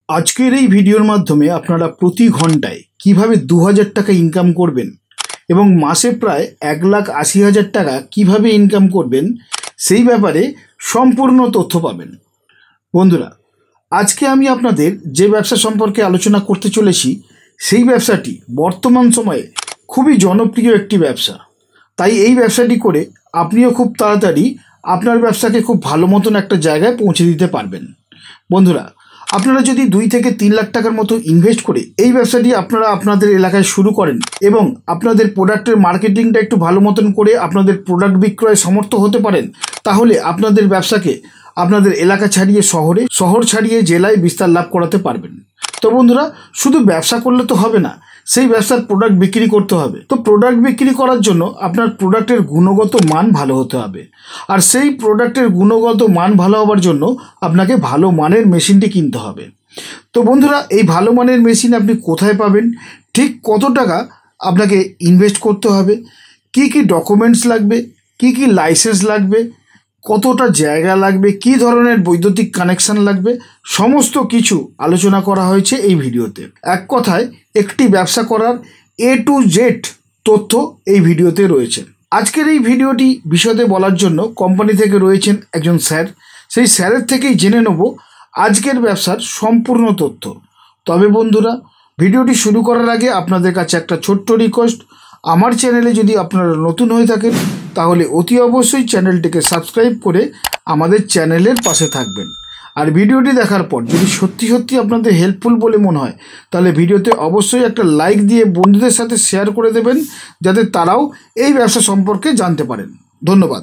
আজকের এই ভিডিওর মাধ্যমে আপনারা প্রতি ঘন্টায় কিভাবে 2000 টাকা ইনকাম করবেন এবং মাসে প্রায় 1,80,000 টাকা কিভাবে ইনকাম করবেন সেই ব্যাপারে সম্পূর্ণ তথ্য পাবেন। বন্ধুরা, আজকে আমি আপনাদের যে ব্যবসা সম্পর্কে আলোচনা করতে চলেছি সেই ব্যবসাটি বর্তমান সময়ে খুবই জনপ্রিয় একটি ব্যবসা। তাই এই ব্যবসাটি করে আপনিও খুব তাড়াতাড়ি আপনার ব্যবসাকে খুব ভালো মতন একটা জায়গায় পৌঁছে দিতে পারবেন। বন্ধুরা, আপনারা যদি 2 থেকে 3 লাখ টাকার মতো ইনভেস্ট করে এই ব্যবসাটি আপনারা আপনাদের এলাকায় শুরু করেন এবং আপনাদের প্রোডাক্টের মার্কেটিংটা একটু ভালো মতন করে আপনাদের প্রোডাক্ট বিক্রয়ে সমর্থ হতে পারেন, তাহলে আপনাদের ব্যবসাকে আপনাদের এলাকা ছাড়িয়ে শহর ছাড়িয়ে জেলায় বিস্তার লাভ করাতে পারবেন। তো বন্ধুরা, শুধু ব্যবসা করলে তো হবে না, সেই ব্যবসার প্রোডাক্ট বিক্রি করতে হবে। তো প্রোডাক্ট বিক্রি করার জন্য আপনার প্রোডাক্টের গুণগত মান ভালো হতে হবে, আর সেই প্রোডাক্টের গুণগত মান ভালো হওয়ার জন্য আপনাকে ভালো মানের মেশিনটি কিনতে হবে। তো বন্ধুরা, এই ভালো মানের মেশিন আপনি কোথায় পাবেন, ঠিক কত টাকা আপনাকে ইনভেস্ট করতে হবে, কি কি ডকুমেন্টস লাগবে, কি কি লাইসেন্স লাগবে, কতটা জায়গা লাগবে, কি ধরনের বৈদ্যুতিক কানেকশান লাগবে, সমস্ত কিছু আলোচনা করা হয়েছে এই ভিডিওতে। এক কথায় একটি ব্যবসা করার A to Z তথ্য এই ভিডিওতে রয়েছে। আজকের এই ভিডিওটি বিশদে বলার জন্য কোম্পানি থেকে রয়েছেন একজন স্যার। সেই স্যারের থেকেই জেনে নেব আজকের ব্যবসার সম্পূর্ণ তথ্য। তবে বন্ধুরা, ভিডিওটি শুরু করার আগে আপনাদের কাছে একটা ছোট্ট রিকোয়েস্ট, আমার চ্যানেলে যদি আপনারা নতুন হয়ে থাকেন তাহলে অতি অবশ্যই চ্যানেলটিকে সাবস্ক্রাইব করে আমাদের চ্যানেলের পাশে থাকবেন। আর ভিডিওটি দেখার পর যদি সত্যি আপনাদের হেল্পফুল বলে মনে হয় তাহলে ভিডিওতে অবশ্যই একটা লাইক দিয়ে বন্ধুদের সাথে শেয়ার করে দেবেন, যাতে তারাও এই ব্যবসা সম্পর্কে জানতে পারেন। ধন্যবাদ।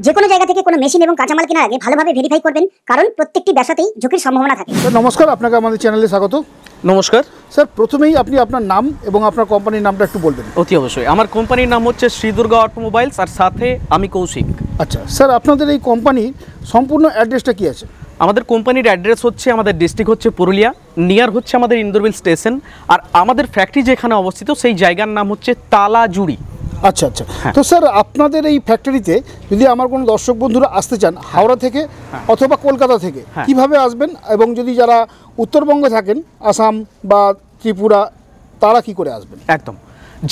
যে কোনো জায়গা থেকে কোনো মেশিন এবং কাঁচামাল কেনার আগে ভালোভাবে ভেরিফাই করবেন, কারণ প্রত্যেকটি ব্যবসাতেই ঝুঁকির সম্ভাবনা থাকে। স্যার নমস্কার, আপনাকে আমাদের চ্যানেলে স্বাগত। নমস্কার স্যার, প্রথমেই আপনি আপনার নাম এবং আপনার কোম্পানির নামটা একটু বলবেন। অতি অবশ্যই। আমার কোম্পানির নাম হচ্ছে শ্রী দুর্গা অটোমোবাইলস, আর সাথে আমি কৌশিক। আচ্ছা স্যার, আপনাদের এই কোম্পানির সম্পূর্ণ অ্যাড্রেসটা কি আছে? আমাদের কোম্পানির অ্যাড্রেস হচ্ছে, আমাদের ডিস্ট্রিক্ট হচ্ছে পুরুলিয়া, নিয়ার হচ্ছে আমাদের ইন্দোরবিল স্টেশন, আর আমাদের ফ্যাক্টরি যেখানে অবস্থিত সেই জায়গার নাম হচ্ছে তালাজুড়ি। আচ্ছা আচ্ছা, তো স্যার আপনাদের এই ফ্যাক্টরিতে যদি আমার কোনো দর্শক বন্ধুরা আসতে চান হাওড়া থেকে অথবা কলকাতা থেকে, কিভাবে আসবেন? এবং যদি যারা উত্তরবঙ্গে থাকেন, আসাম বা ত্রিপুরা, তারা কি করে আসবেন? একদম,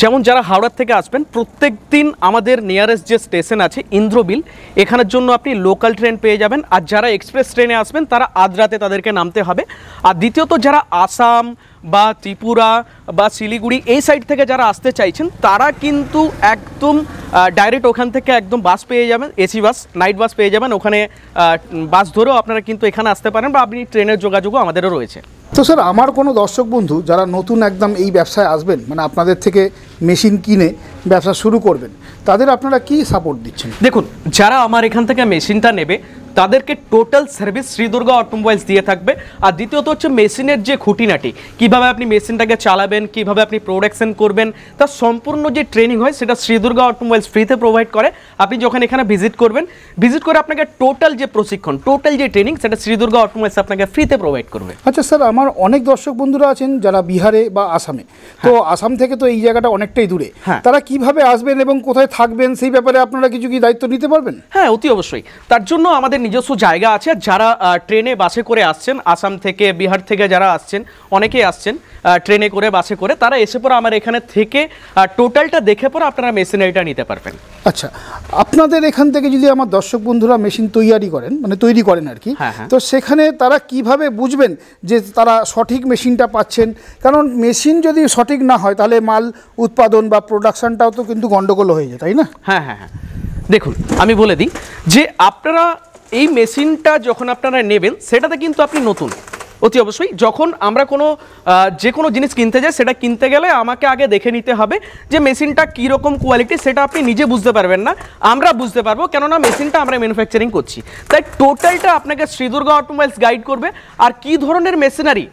যেমন যারা হাওড়ার থেকে আসবেন, প্রত্যেক দিন আমাদের নিয়ারেস্ট যে স্টেশন আছে ইন্দ্রবিল, এখানের জন্য আপনি লোকাল ট্রেন পেয়ে যাবেন। আর যারা এক্সপ্রেস ট্রেনে আসবেন তারা আজ রাতে তাদেরকে নামতে হবে। আর দ্বিতীয়ত যারা আসাম বা ত্রিপুরা বা শিলিগুড়ি এই সাইড থেকে যারা আসতে চাইছেন তারা কিন্তু একদম ডাইরেক্ট ওখান থেকে একদম বাস পেয়ে যাবেন, এসি বাস, নাইট বাস পেয়ে যাবেন। ওখানে বাস ধরেও আপনারা কিন্তু এখানে আসতে পারেন, বা আপনি ট্রেনের যোগাযোগও আমাদেরও রয়েছে। তো স্যার, আমার কোনো দর্শক বন্ধু যারা নতুন একদম এই ব্যবসায় আসবেন, মানে আপনাদের থেকে মেশিন কিনে ব্যবসা শুরু করবেন, তাদের আপনারা কি সাপোর্ট দিচ্ছেন? দেখুন, যারা আমার এখান থেকে মেশিনটা নেবে তাদেরকে total service Shri Durga automobiles দিয়ে থাকবে। আর দ্বিতীয়ত হচ্ছে মেশিনের যে খুঁটিনাটি, কীভাবে আপনি মেশিনটাকে চালাবেন, কীভাবে আপনি প্রোডাকশন করবেন, তার সম্পূর্ণ যে ট্রেনিং হয় সেটা শ্রী দুর্গা অটোমোবাইলস ফ্রিতে প্রোভাইড করে। আপনি যখন এখানে ভিজিট করে আপনাকে টোটাল যে প্রশিক্ষণ, টোটাল যে ট্রেনিং, সেটা শ্রী দুর্গা অটোমোবাইলস আপনাকে ফ্রিতে প্রোভাইড করবে। আচ্ছা স্যার, আমার অনেক দর্শক বন্ধুরা আছেন যারা বিহারে বা আসামে, তো আসাম থেকে তো এই জায়গাটা অনেকটাই দূরে, তারা কিভাবে আসবেন এবং কোথায় থাকবেন সেই ব্যাপারে আপনারা কিছু কি দায়িত্ব নিতে পারবেন? হ্যাঁ, অতি অবশ্যই। তার জন্য আমাদের নিজস্ব জায়গা আছে। যারা ট্রেনে বাসে করে আসছেন, আসাম থেকে বিহার থেকে যারা আসছেন, অনেকেই আসছেন ট্রেনে করে বাসে করে, তারা এসে পরে আমার এখানে থেকে টোটালটা দেখে পরে আপনারা মেশিনারিটা নিতে পারবেন। আচ্ছা, আপনাদের এখান থেকে যদি আমার দর্শক বন্ধুরা মেশিন তৈরি করেন আর কি, তো সেখানে তারা কিভাবে বুঝবেন যে তারা সঠিক মেশিনটা পাচ্ছেন? কারণ মেশিন যদি সঠিক না হয় তাহলে মাল উৎপাদন বা প্রোডাকশনটাও তো কিন্তু গন্ডগোল হয়ে যায়, তাই না? হ্যাঁ, দেখুন আমি বলে দিই যে আপনারা এই মেশিনটা যখন আপনারা নেবেন সেটাতে কিন্তু আপনি নতুন, অতি অবশ্যই। যখন আমরা যে কোনো জিনিস কিনতে যাই, সেটা কিনতে গেলে আমাকে আগে দেখে নিতে হবে যে মেশিনটা কীরকম কোয়ালিটি, সেটা আপনি নিজে বুঝতে পারবেন না, আমরা বুঝতে পারবো, কেননা মেশিনটা আমরা ম্যানুফ্যাকচারিং করছি। তাই টোটালটা আপনাকে শ্রী দুর্গা অটোমোবাইলস গাইড করবে। আর কী ধরনের মেশিনারি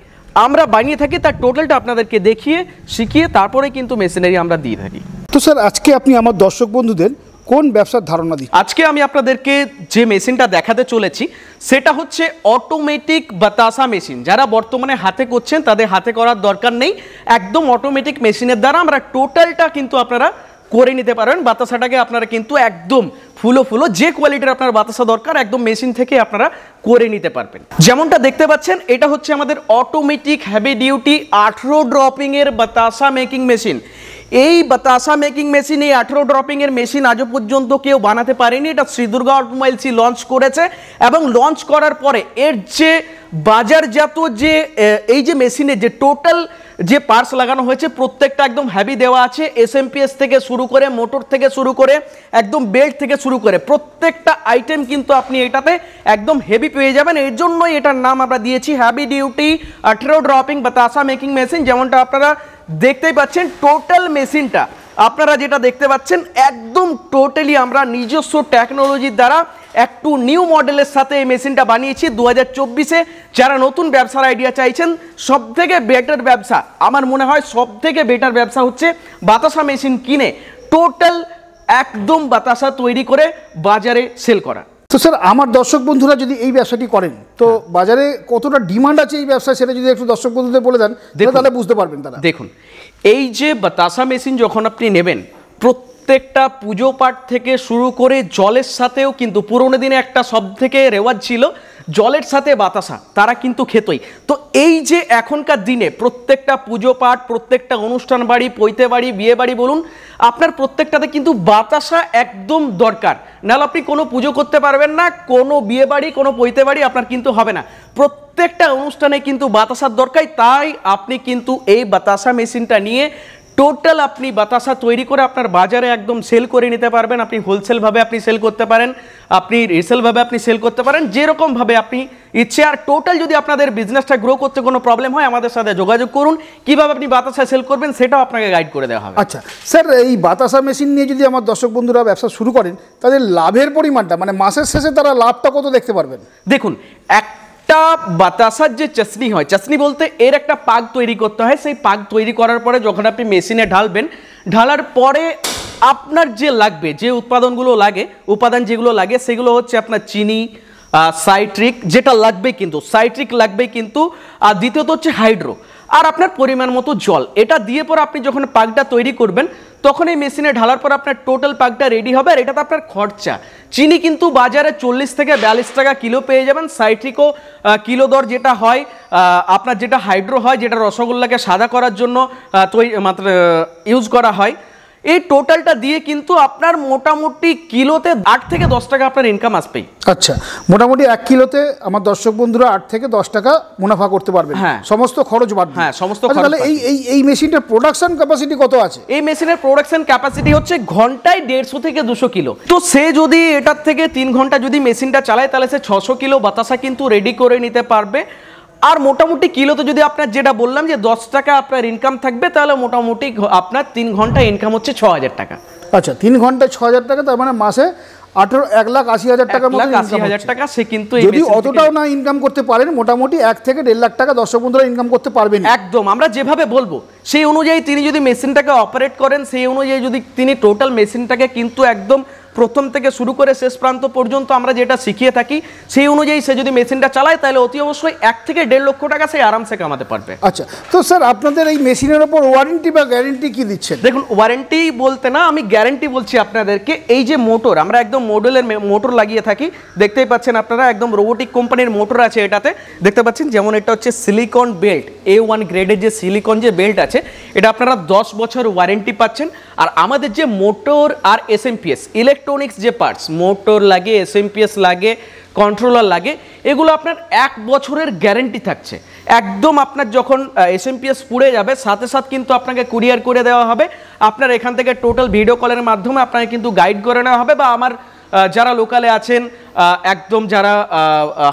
আমরা বানিয়ে থাকি তার টোটালটা আপনাদেরকে দেখিয়ে শিখিয়ে তারপরে কিন্তু মেশিনারি আমরা দিয়ে থাকি। তো স্যার, আজকে আপনি আমার দর্শক বন্ধুদের কোন ব্যবসার ধারণা দিচ্ছেন? আজকে আমি আপনাদেরকে যে মেশিনটা দেখাতে চলেছি সেটা হচ্ছে অটোমেটিক বাতাসা মেশিন। যারা বর্তমানে হাতে করছেন তাদের হাতে করার দরকার নেই, একদম অটোমেটিক মেশিনের দ্বারা আমরা টোটালটা কিন্তু আপনারা করে নিতে পারবেন। বাতাসাটাকে আপনারা কিন্তু একদম ফুলো ফুলো যে কোয়ালিটির আপনার বাতাসা দরকার একদম মেশিন থেকে আপনারা করে নিতে পারবেন। যেমনটা দেখতে পাচ্ছেন এটা হচ্ছে আমাদের অটোমেটিক হেভি ডিউটি 18 ড্রপিং এর বাতাসা মেকিং মেশিন। এই বাতাসা মেকিং মেশিন, এই 18 ড্রপিং এর মেশিন আজও পর্যন্ত কেউ বানাতে পারেনি। এটা শ্রী দুর্গা অটোমোবাইলসই লঞ্চ করেছে এবং লঞ্চ করার পরে এর যে বাজারজাত যে এই যে মেশিনে যে টোটাল যে পার্টস লাগানো হয়েছে প্রত্যেকটা একদম হেভি দেওয়া আছে। এসএমপিএস থেকে শুরু করে, মোটর থেকে শুরু করে, একদম বেল্ট থেকে শুরু করে প্রত্যেকটা আইটেম কিন্তু আপনি এটাতে একদম হেভি পেয়ে যাবেন। এর জন্যই এটার নাম আমরা দিয়েছি হেভি ডিউটি 18 ড্রপিং বাতাসা মেকিং মেশিন। যেমনটা আপনারা দেখতেই পাচ্ছেন টোটাল মেশিনটা আপনারা যেটা দেখতে পাচ্ছেন একদম টোটালি আমরা নিজস্ব টেকনোলজির দ্বারা একটু নিউ মডেলের সাথে এই মেশিনটা বানিয়েছি 2024-এ। যারা নতুন ব্যবসার আইডিয়া চাইছেন, সব থেকে বেটার ব্যবসা, আমার মনে হয় সব থেকে বেটার ব্যবসা হচ্ছে বাতাসা মেশিন কিনে টোটাল একদম বাতাসা তৈরি করে বাজারে সেল করা। তো স্যার আমার দর্শক বন্ধুরা যদি এই ব্যবসাটি করেন তো বাজারে কতটা ডিমান্ড আছে এই ব্যবসা, সেটা যদি একটু দর্শক বন্ধুদের বলে দেন তাহলে বুঝতে পারবেন তারা। দেখুন, এই যে বাতাসা মেশিন যখন আপনি নেবেন, প্রত্যেকটা পুজো পাঠ থেকে শুরু করে জলের সাথেও কিন্তু পুরোনো দিনে একটা সব থেকে রেওয়াজ ছিল জলের সাথে বাতাসা, তারা কিন্তু খেতই। তো এই যে এখনকার দিনে প্রত্যেকটা পুজো পাঠ, প্রত্যেকটা অনুষ্ঠান বাড়ি, পৈতে বাড়ি, বিয়ে বাড়ি বলুন, আপনার প্রত্যেকটাতে কিন্তু বাতাসা একদম দরকার। নাহলে আপনি কোনো পুজো করতে পারবেন না, কোনো বিয়ে বাড়ি, কোনো পৈতে বাড়ি আপনার কিন্তু হবে না। প্রত্যেকটা অনুষ্ঠানে কিন্তু বাতাসার দরকার। তাই আপনি কিন্তু এই বাতাসা মেশিনটা নিয়ে টোটাল আপনি বাতাসা তৈরি করে আপনার বাজারে একদম সেল করে নিতে পারবেন। আপনি হোলসেলভাবে আপনি সেল করতে পারেন, আপনি রিসেলভাবে আপনি সেল করতে পারেন, যেরকমভাবে আপনি ইচ্ছে। আর টোটাল যদি আপনাদের বিজনেসটা গ্রো করতে কোনো প্রবলেম হয় আমাদের সাথে যোগাযোগ করুন, কীভাবে আপনি বাতাসা সেল করবেন সেটাও আপনাকে গাইড করে দেওয়া হবে। আচ্ছা স্যার, এই বাতাসা মেশিন নিয়ে যদি আমার দর্শক বন্ধুরা ব্যবসা শুরু করেন তাদের লাভের পরিমাণটা, মানে মাসের শেষে তারা লাভটা কত দেখতে পারবেন? দেখুন, একটা বাতাসার যে চাসনি হয়, চাসনি বলতে এর একটা পাক তৈরি করতে হয়। সেই পাক তৈরি করার পরে যখন আপনি মেশিনে ঢালবেন, ঢালার পরে আপনার যে লাগবে, যে উপাদান যেগুলো লাগে সেগুলো হচ্ছে আপনার চিনি, সাইট্রিক যেটা লাগবে কিন্তু সাইট্রিক লাগবে কিন্তু, আর দ্বিতীয়ত হচ্ছে হাইড্রো, আর আপনার পরিমাণ মতো জল। এটা দিয়ে পর আপনি যখন পাকটা তৈরি করবেন তখন এই মেশিনে ঢালার পর আপনার টোটাল পাকটা রেডি হবে। আর এটাতে আপনার খরচা, চিনি কিন্তু বাজারে 40 থেকে 42 টাকা কিলো পেয়ে যাবেন। সাইট্রিকও কিলো দর যেটা হয়, আপনার যেটা হাইড্রো হয়, যেটা রসগোল্লাকে সাদা করার জন্য ইউজ করা হয়, এই টোটালটা দিয়ে কিন্তু আপনার মোটামুটি কিলোতে 8 থেকে 10 টাকা আপনার ইনকাম আসবেই। আচ্ছা, মোটামুটি 1 কিলোতে আমার দর্শক বন্ধুরা 8 থেকে 10 টাকা মুনাফা করতে পারবেন। হ্যাঁ, সমস্ত খরচ বাদ দিয়ে। হ্যাঁ, সমস্ত খরচ। তাহলে এই মেশিনটার প্রোডাকশন ক্যাপাসিটি কত আছে? এই মেশিনের প্রোডাকশন ক্যাপাসিটি হচ্ছে ঘন্টায় 150 থেকে 200 কিলো। তো সে যদি এটার থেকে 3 ঘন্টা যদি মেশিনটা চালায় তাহলে সে 600 কিলো বাতাসা কিন্তু রেডি করে নিতে পারবে। আর মোটামুটি কিলোতে যদি আপনার যেটা বললাম যে 10 টাকা আপনার ইনকাম থাকবে, তাহলে মোটামুটি আপনার 3 ঘন্টা ইনকাম হচ্ছে 6000 টাকা। আচ্ছা, 3 ঘন্টায় 6000 টাকা, তার মানে মাসে 1,80,000 টাকার মতো ইনকাম। 1,80,000 টাকা সে কিন্তু যদি অতটাও না ইনকাম করতে পারেন, মোটামুটি 1 থেকে 1.5 লাখ টাকা দর্শক বন্ধুরা ইনকাম করতে পারবেন। একদম, আমরা যেভাবে বলবো সেই অনুযায়ী তিনি যদি মেশিনটাকে অপারেট করেন, সেই অনুযায়ী যদি তিনি টোটাল মেশিনটাকে কিন্তু একদম প্রথম থেকে শুরু করে শেষ প্রান্ত পর্যন্ত আমরা যেটা শিখিয়ে থাকি সেই অনুযায়ী সে যদি মেশিনটা চালায় তাহলে অতি অবশ্যই 1 থেকে 1.5 লক্ষ টাকা সে আরামসে কামাতে পারবে। আচ্ছা, তো স্যার আপনাদের এই মেশিনের ওপর ওয়ারেন্টি বা গ্যারেন্টি কি দিচ্ছেন? দেখুন, ওয়ারেন্টি বলতে না, আমি গ্যারেন্টি বলছি আপনাদেরকে। এই যে মোটর, আমরা একদম মডেলের মোটর লাগিয়ে থাকি, দেখতেই পাচ্ছেন আপনারা, একদম রোবোটিক কোম্পানির মোটর আছে এটাতে, দেখতে পাচ্ছেন। যেমন এটা হচ্ছে সিলিকন বেল্ট, A1 গ্রেডের যে সিলিকন যে বেল্ট আছে, এটা আপনারা 10 বছর ওয়ারেন্টি পাচ্ছেন। আর আমাদের যে মোটর আর এসএমপিএস ইলেকট্রনিক্স যে পার্টস, মোটর লাগে, এসএমপিএস লাগে, কন্ট্রোলার লাগে, এগুলো আপনার 1 বছরের গ্যারেন্টি থাকছে। একদম আপনার যখন এসএমপিএস পুড়ে যাবে সাথে সাথে কিন্তু আপনাকে কুরিয়ার করে দেওয়া হবে। আপনার এখান থেকে টোটাল ভিডিও কলের মাধ্যমে আপনাকে কিন্তু গাইড করে নেওয়া হবে, বা আমার যারা লোকালে আছেন, একদম যারা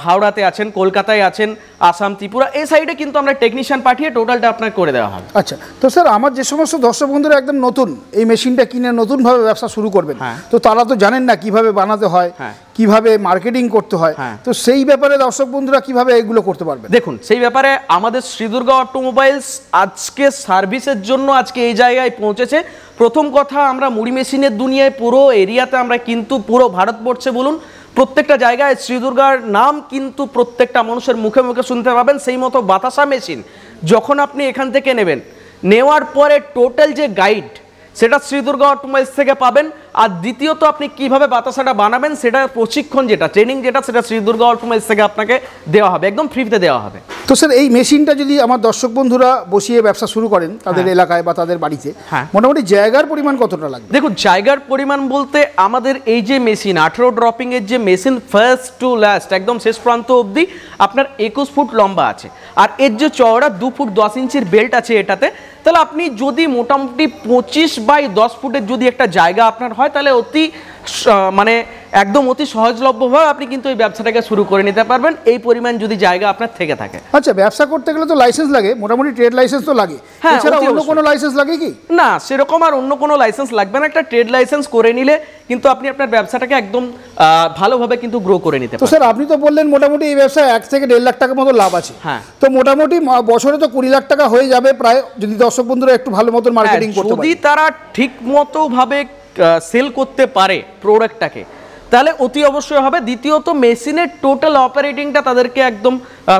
হাওড়াতে আছেন, কলকাতায় আছেন, আসাম, ত্রিপুরা, এই সাইডে কিন্তু আমরা টেকনিশিয়ান পাঠিয়ে টোটালটা আপনার করে দেওয়া হবে। আচ্ছা, তো স্যার আমার যে সমস্ত দর্শক বন্ধুরা একদম নতুন এই মেশিনটা কিনে নতুনভাবে ব্যবসা শুরু করবেন, তো তারা তো জানেন না কিভাবে বানাতে হয়, কিভাবে মার্কেটিং করতে হয়, তো সেই ব্যাপারে দর্শক বন্ধুরা কিভাবে এগুলো করতে পারবে? দেখুন, সেই ব্যাপারে আমাদের শ্রী দুর্গা অটোমোবাইলস আজকে সার্ভিসের জন্য আজকে এই জায়গায় পৌঁছেছে। প্রথম কথা, আমরা মুড়ি মেশিনের দুনিয়ায় পুরো এরিয়াতে আমরা কিন্তু পুরো ভারতবর্ষে বলুন প্রত্যেকটা জায়গায় শ্রী দুর্গার নাম কিন্তু প্রত্যেকটা মানুষের মুখে মুখে শুনতে পাবেন। সেই মতো বাতাসা মেশিন যখন আপনি এখান থেকে নেবেন, নেওয়ার পরে টোটাল যে গাইড, সেটা শ্রী দুর্গা অটোমোবাইলস থেকে পাবেন। আর দ্বিতীয়ত আপনি কিভাবে বাতাসাটা বানাবেন সেটা প্রশিক্ষণ যেটা ট্রেনিং যেটা সেটা শ্রী দুর্গা অটোমোবাইলস থেকে আপনাকে দেওয়া হবে, একদম ফ্রিতে দেওয়া হবে। তো স্যার এই মেশিনটা যদি আমার দর্শক বন্ধুরা বসিয়ে ব্যবসা শুরু করেন তাদের এলাকায় বা তাদের বাড়িতে, মোটামুটি জায়গার পরিমাণ কতটা লাগবে? দেখুন জায়গার পরিমাণ বলতে আমাদের এই যে মেশিন 18 ড্রপিং এর যে মেশিন ফার্স্ট টু লাস্ট একদম শেষ প্রান্ত অবধি আপনার 21 ফুট লম্বা আছে, আর এর যে চওড়া 2 ফুট 10 ইঞ্চির বেল্ট আছে এটাতে। তাহলে আপনি যদি মোটামুটি 25 বাই 10 ফুটের যদি একটা জায়গা আপনার হয় তাহলে অতি মানে একদম অতি সহজলভ্যভাবে আপনি কিন্তু এই ব্যবসাটাকে শুরু করে নিতে পারবেন, এই পরিমাণ যদি জায়গা আপনার থেকে থাকে। আচ্ছা, ব্যবসা করতে গেলে তো লাইসেন্স লাগে, মোটামুটি ট্রেড লাইসেন্স তো লাগে, এছাড়া অন্য কোনো লাইসেন্স লাগে কি? না, সেরকম আর অন্য কোনো লাইসেন্স লাগবে না। একটা ট্রেড লাইসেন্স করে নিলে কিন্তু আপনি আপনার ব্যবসাটাকে একদম ভালোভাবে কিন্তু গ্রো করে নিতে পারবেন। তো স্যার আপনি তো বললেন মোটামুটি এই ব্যবসায় 1 থেকে 1.5 লাখ টাকার মতো লাভ আছে। হ্যাঁ, তো মোটামুটি বছরে তো 20 লাখ টাকা হয়ে যাবে প্রায়, যদি দর্শক বন্ধুরা একটু ভালো মতো মার্কেটিং করতে পারে, যদি তারা ঠিক মতো ভাবে সেল করতে পারে প্রোডাক্টটাকে, তাহলে অতি অবশ্যই হবে। দ্বিতীয়ত মেশিনের টোটাল অপারেটিংটা তাদেরকে একদম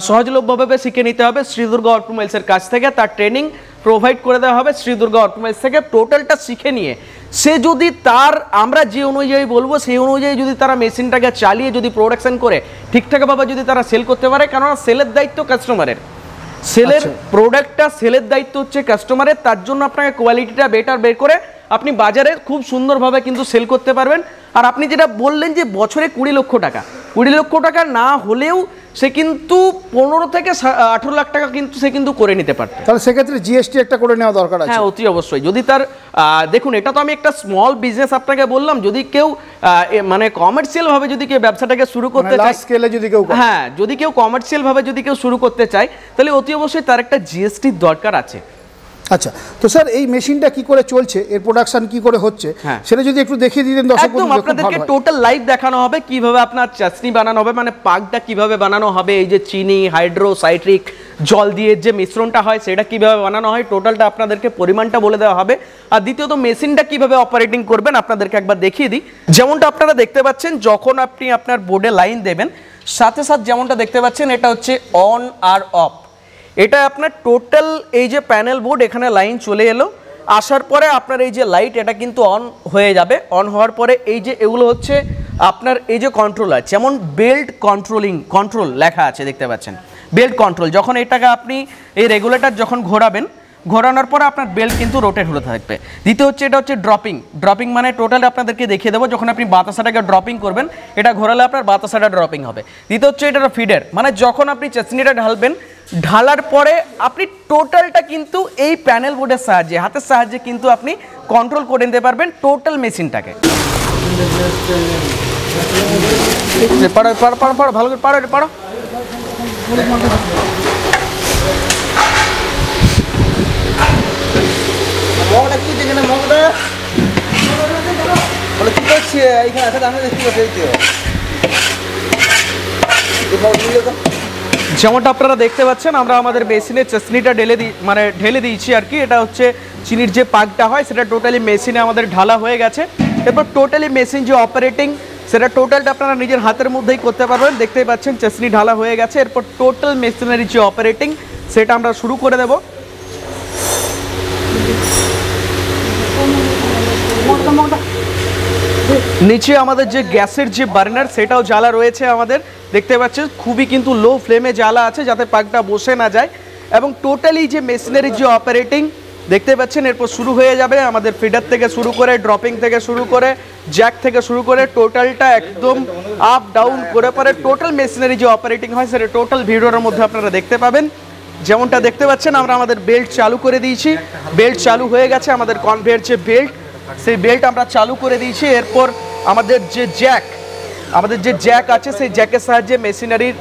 সহজলভ্যভাবে শিখে নিতে হবে শ্রী দুর্গা অটোমোবাইলসের কাছ থেকে, তার ট্রেনিং প্রোভাইড করে দেওয়া হবে শ্রী দুর্গা অটোমোবাইলস থেকে। টোটালটা শিখে নিয়ে সে যদি তার আমরা যে অনুযায়ী বলবো সেই অনুযায়ী যদি তারা মেশিনটাকে চালিয়ে যদি প্রোডাকশন করে ঠিকঠাকভাবে যদি তারা সেল করতে পারে, কেননা সেলের দায়িত্ব কাস্টমারের, সেলের প্রোডাক্টটা সেলের দায়িত্ব হচ্ছে কাস্টমারের, তার জন্য আপনাকে কোয়ালিটিটা বেটার বের করে আপনি বাজারে খুব সুন্দরভাবে কিন্তু সেল করতে পারবেন। আর আপনি যেটা বললেন যে বছরে 20 লক্ষ টাকা, 20 লক্ষ টাকা না হলেও সে কিন্তু 15 থেকে 18 লাখ টাকা কিন্তু সে কিন্তু করে নিতে পারত। তাহলে সেক্ষেত্রে জিএসটি একটা করে নেওয়া দরকার আছে। হ্যাঁ, অতি অবশ্যই। যদি তার দেখুন, এটা তো আমি একটা স্মল বিজনেস আপনাকে বললাম, যদি কেউ মানে কমার্শিয়াল ভাবে যদি কেউ ব্যবসাটাকে শুরু করতে চায়, স্কেলে যদি কেউ, হ্যাঁ, যদি কেউ কমার্শিয়াল ভাবে যদি কেউ শুরু করতে চায় তাহলে অতি অবশ্যই তার একটা জিএসটির দরকার আছে। আচ্ছা, তো স্যার এই মেশিনটা কি করে চলছে, এর প্রোডাকশন কি করে হচ্ছে সেটা যদি একটু দেখিয়ে দিতেন দর্শক বন্ধুদের। একদম আপনাদেরকে টোটাল লাইভ দেখানো হবে কিভাবে আপনার চাটনি বানানো হবে, মানে পাকটা কিভাবে বানানো হবে, এই যে চিনি হাইড্রো সাইট্রিক জল দিয়ে যে মিশ্রণটা হয় সেটা কিভাবে বানানো হয়, টোটালটা আপনাদেরকে পরিমাণটা বলে দেওয়া হবে। আর দ্বিতীয়ত মেশিনটা কিভাবে অপারেটিং করবেন আপনাদেরকে একবার দেখিয়ে দিই। যেমনটা আপনারা দেখতে পাচ্ছেন, যখন আপনি আপনার বোর্ডে লাইন দেবেন সাথে সাথে যেমনটা দেখতে পাচ্ছেন এটা হচ্ছে অন আর অফ। এটা আপনার টোটাল এই যে প্যানেল বোর্ড, এখানে লাইন চলে এলো, আসার পরে আপনার এই যে লাইট এটা কিন্তু অন হয়ে যাবে। অন হওয়ার পরে এই যে এগুলো হচ্ছে আপনার এই যে কন্ট্রোলার, যেমন বেল্ট কন্ট্রোল লেখা আছে দেখতে পাচ্ছেন, বেল্ট কন্ট্রোল। যখন এটাকে আপনি এই রেগুলেটর যখন ঘোরানোর পরে আপনার বেল্ট কিন্তু রোটেট হতে থাকবে। দ্বিতীয় হচ্ছে এটা হচ্ছে ড্রপিং মানে টোটাল আপনাদেরকে দেখিয়ে দেবো, যখন আপনি বাতাসাটাকে ড্রপিং করবেন এটা ঘোরালে আপনার বাতাসাটা ড্রপিং হবে। দ্বিতীয় হচ্ছে এটা ফিডার, মানে যখন আপনি চাটনিটা ঢালবেন, ঢালার পরে আপনি টোটালটা কিন্তু এই প্যানেল বোর্ডের সাহায্যে হাতের সাহায্যে কিন্তু আপনি কন্ট্রোল করে নিতে পারবেন টোটাল মেশিনটাকে। ভালো করে পারো। যেমনটা আপনারা দেখতে পাচ্ছেন আমরা আমাদের মেশিনে চাটনিটা ঢেলে দিয়েছি আর কি। এটা হচ্ছে চিনির যে পাকটা হয় সেটা টোটালি মেশিনে আমাদের ঢালা হয়ে গেছে। এরপর টোটালি মেশিন যে অপারেটিং সেটা টোটালটা আপনারা নিজের হাতের মধ্যেই করতে পারবেন। দেখতেই পাচ্ছেন চাটনি ঢালা হয়ে গেছে। এরপর টোটাল মেশিনারি যে অপারেটিং সেটা আমরা শুরু করে দেব। নিচে আমাদের যে গ্যাসের যে বার্নার সেটাও জ্বালা রয়েছে আমাদের, দেখতে পাচ্ছেন খুবই কিন্তু লো ফ্লেমে জ্বালা আছে যাতে পাকটা বসে না যায়। এবং টোটালি যে মেশিনারি যে অপারেটিং দেখতে পাচ্ছেন, এরপর শুরু হয়ে যাবে আমাদের ফিডার থেকে শুরু করে ড্রপিং থেকে শুরু করে জ্যাক থেকে শুরু করে টোটালটা একদম আপ ডাউন করে পরে টোটাল মেশিনারি যে অপারেটিং হয় সেটা টোটাল ভিডিওর মধ্যে আপনারা দেখতে পাবেন। যেমনটা দেখতে পাচ্ছেন আমরা আমাদের বেল্ট চালু করে দিয়েছি, বেল্ট চালু হয়ে গেছে। আমাদের কনভেয়ার যে বেল্ট সেই বেল্ট আমরা চালু করে দিয়েছি। এরপর আমাদের যে জ্যাক আছে সেই জ্যাকের সাহায্যে মেশিনারির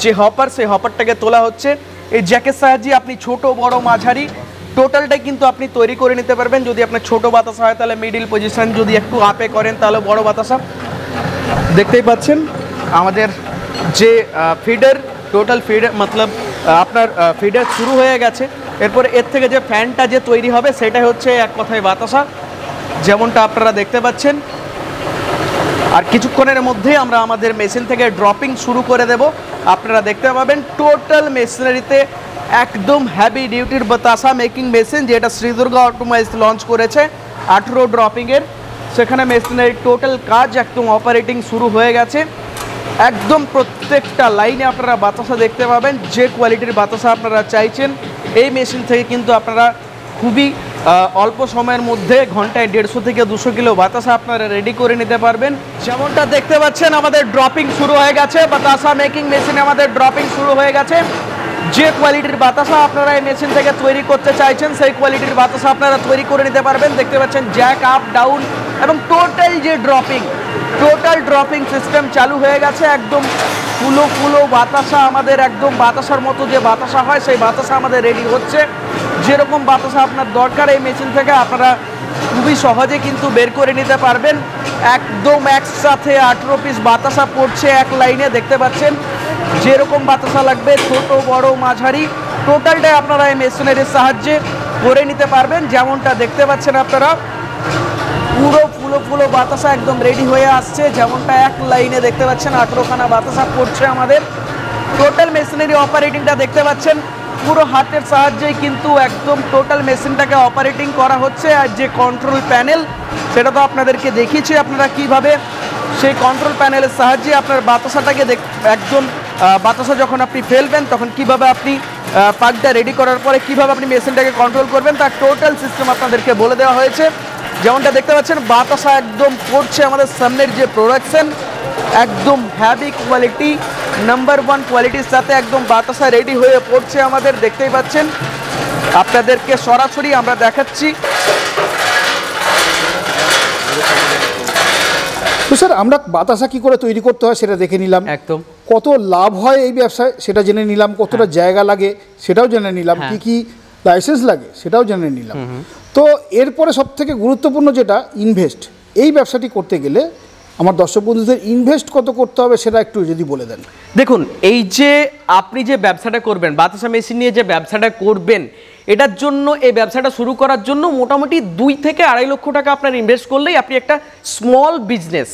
যে হপার সেই হপারটাকে তোলা হচ্ছে। এই জ্যাকের সাহায্যে আপনি ছোট বড় মাঝারি টোটালটাই কিন্তু আপনি তৈরি করে নিতে পারবেন। যদি আপনার ছোট বাতাসা হয় তাহলে মিডিল পজিশন, যদি একটু আপে করেন তাহলে বড় বাতাসা। দেখতেই পাচ্ছেন আমাদের যে ফিডার টোটাল ফিডার মতলব আপনার ফিডার শুরু হয়ে গেছে। এরপরে এর থেকে যে ফ্যানটা যে তৈরি হবে সেটাই হচ্ছে এক কথায় বাতাসা, যেমনটা আপনারা দেখতে পাচ্ছেন। আর কিছুক্ষণের মধ্যে আমরা আমাদের মেশিন থেকে ড্রপিং শুরু করে দেব। আপনারা দেখতে পাবেন টোটাল মেশিনারিতে একদম হেভি ডিউটির বাতাসা মেকিং মেশিন, যেটা শ্রী দুর্গা অটোমোবাইলস লঞ্চ করেছে। 18 ড্রপিংয়ের, সেখানে মেশিনের টোটাল কাজ একদম অপারেটিং শুরু হয়ে গেছে। একদম প্রত্যেকটা লাইনে আপনারা বাতাসা দেখতে পাবেন, যে কোয়ালিটির বাতাসা আপনারা চাইছেন এই মেশিন থেকে কিন্তু আপনারা খুবই অল্প সময়ের মধ্যে ঘন্টায় 150 থেকে 200 কিলো বাতাসা আপনারা রেডি করে নিতে পারবেন। যেমনটা দেখতে পাচ্ছেন আমাদের ড্রপিং শুরু হয়ে গেছে, বাতাসা মেকিং মেশিনে আমাদের ড্রপিং শুরু হয়ে গেছে। যে কোয়ালিটির বাতাসা আপনারা এই মেশিন থেকে তৈরি করতে চাইছেন সেই কোয়ালিটির বাতাসা আপনারা তৈরি করে নিতে পারবেন। দেখতে পাচ্ছেন জ্যাক আপ ডাউন এবং টোটাল যে টোটাল ড্রপিং সিস্টেম চালু হয়ে গেছে। একদম ফুলো বাতাসা আমাদের, একদম বাতাসার মতো যে বাতাসা হয় সেই বাতাসা আমাদের রেডি হচ্ছে। যেরকম বাতাসা আপনার দরকার এই মেশিন থেকে আপনারা খুবই সহজে কিন্তু বের করে নিতে পারবেন। একদম একসাথে 18 পিস বাতাসা পড়ছে এক লাইনে, দেখতে পাচ্ছেন। যেরকম বাতাসা লাগবে ছোট বড় মাঝারি টোটালটাই আপনারা এই মেশিনারির সাহায্যে করে নিতে পারবেন। যেমনটা দেখতে পাচ্ছেন আপনারা পুরো ফুলো বাতাসা একদম রেডি হয়ে আসছে। যেমনটা এক লাইনে দেখতে পাচ্ছেন 18খানা বাতাসা পড়ছে আমাদের। টোটাল মেশিনারি অপারেটিংটা দেখতে পাচ্ছেন পুরো হাতের সাহায্যেই কিন্তু একদম টোটাল মেশিনটাকে অপারেটিং করা হচ্ছে। আর যে কন্ট্রোল প্যানেল সেটা তো আপনাদেরকে দেখিয়েছি আপনারা কিভাবে সেই কন্ট্রোল প্যানেলের সাহায্যে আপনার বাতাসাটাকে একদম বাতাসা যখন আপনি ফেলবেন তখন কিভাবে আপনি পাকটা রেডি করার পরে কিভাবে আপনি মেশিনটাকে কন্ট্রোল করবেন তার টোটাল সিস্টেম আপনাদেরকে বলে দেওয়া হয়েছে। যেমনটা দেখতে পাচ্ছেন বাতাসা একদম পড়ছে আমাদের সামনের যে প্রোডাকশন, একদম হ্যাভি কোয়ালিটি, নাম্বার 1 কোয়ালিটির সাথে একদম বাতাসা রেডি হয়ে পড়ছে আমাদের। দেখতেই পাচ্ছেন, আপনাদেরকে সরাসরি আমরা দেখাচ্ছি। তো স্যার আমরা বাতাসা কি করে তৈরি করতে হয় সেটা দেখে নিলাম, একদম কত লাভ হয় এই ব্যবসায় সেটা জেনে নিলাম, কতটা জায়গা লাগে সেটাও জেনে নিলাম, কি কি লাইসেন্স লাগে সেটাও জেনে নিলাম। তো এরপরে সবথেকে গুরুত্বপূর্ণ যেটা ইনভেস্ট, এই ব্যবসাটি করতে গেলে আমার দর্শক বন্ধুদের ইনভেস্ট কত করতে হবে সেটা একটু যদি বলে দেন। দেখুন, এই যে আপনি যে ব্যবসাটা করবেন, বাতাসা মেশিন নিয়ে যে ব্যবসাটা করবেন, এটার জন্য এই ব্যবসাটা শুরু করার জন্য মোটামুটি 2 থেকে 2.5 লক্ষ টাকা আপনার ইনভেস্ট করলেই আপনি একটা স্মল বিজনেস,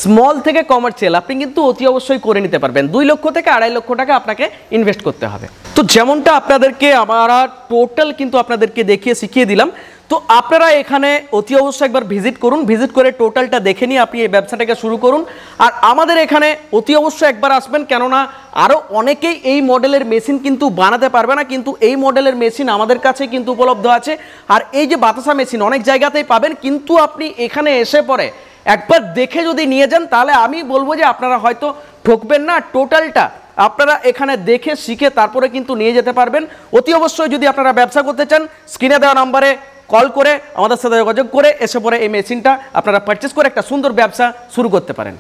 স্মল থেকে কমার্শিয়াল আপনি কিন্তু অতি অবশ্যই করে নিতে পারবেন। 2 লক্ষ থেকে 2.5 লক্ষ টাকা আপনাকে ইনভেস্ট করতে হবে। তো যেমনটা আপনাদেরকে আমরা টোটাল কিন্তু আপনাদেরকে দেখিয়ে শিখিয়ে দিলাম। তো আপনারা এখানে অতি অবশ্যই একবার ভিজিট করুন, ভিজিট করে টোটালটা দেখে নিয়ে আপনি এই ব্যবসাটাকে শুরু করুন। আর আমাদের এখানে অতি অবশ্যই একবার আসবেন, কেননা আরও অনেকেই এই মডেলের মেশিন কিন্তু বানাতে পারবে না, কিন্তু এই মডেলের মেশিন আমাদের কাছে কিন্তু উপলব্ধ আছে। আর এই যে বাতাসা মেশিন অনেক জায়গাতেই পাবেন, কিন্তু আপনি এখানে এসে পরে একবার দেখে যদি নিয়ে যান তাহলে আমি বলবো যে আপনারা হয়তো ঠকবেন না। টোটালটা আপনারা এখানে দেখে শিখে তারপরে কিন্তু নিয়ে যেতে পারবেন। অতি অবশ্যই যদি আপনারা ব্যবসা করতে চান স্ক্রিনে দেওয়া নম্বরে কল করে আমাদের সাথে যোগাযোগ করে এসে পরে এই মেশিনটা আপনারা পারচেস করে একটা সুন্দর ব্যবসা শুরু করতে পারেন।